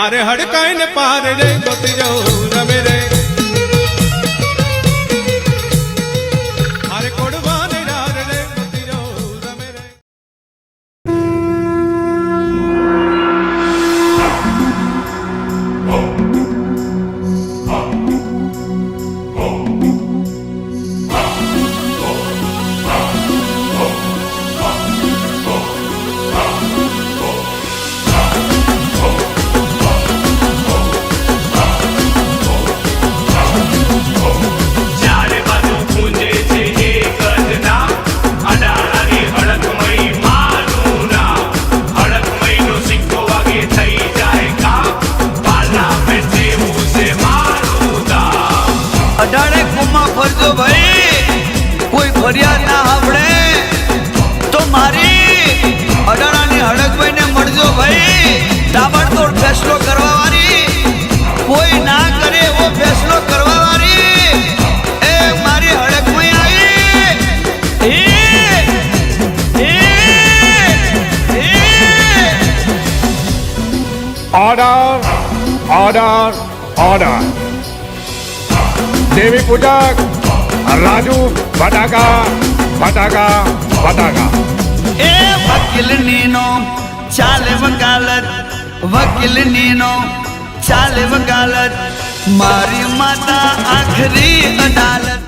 अरे हड़काई ने पार रे गोती जो रमे रे अरे कोड़वा ने रार रे गोती जो रमे रे फरजो भाई कोई फरियाद ना सांभळे तो मारी अडाणानी हड़कभाई ने मळजो भाई ताबड़तोड़ फैसलो करवा वाली कोई ना करे वो फैसलो करवा वाली ए मारी हड़कभाई आई ऑर्डर ऑर्डर ऑर्डर देवी पूजक राजू फटाका फटाका फटाका ए वकील नीनो चाले वकालत मारी माता आखरी अदालत।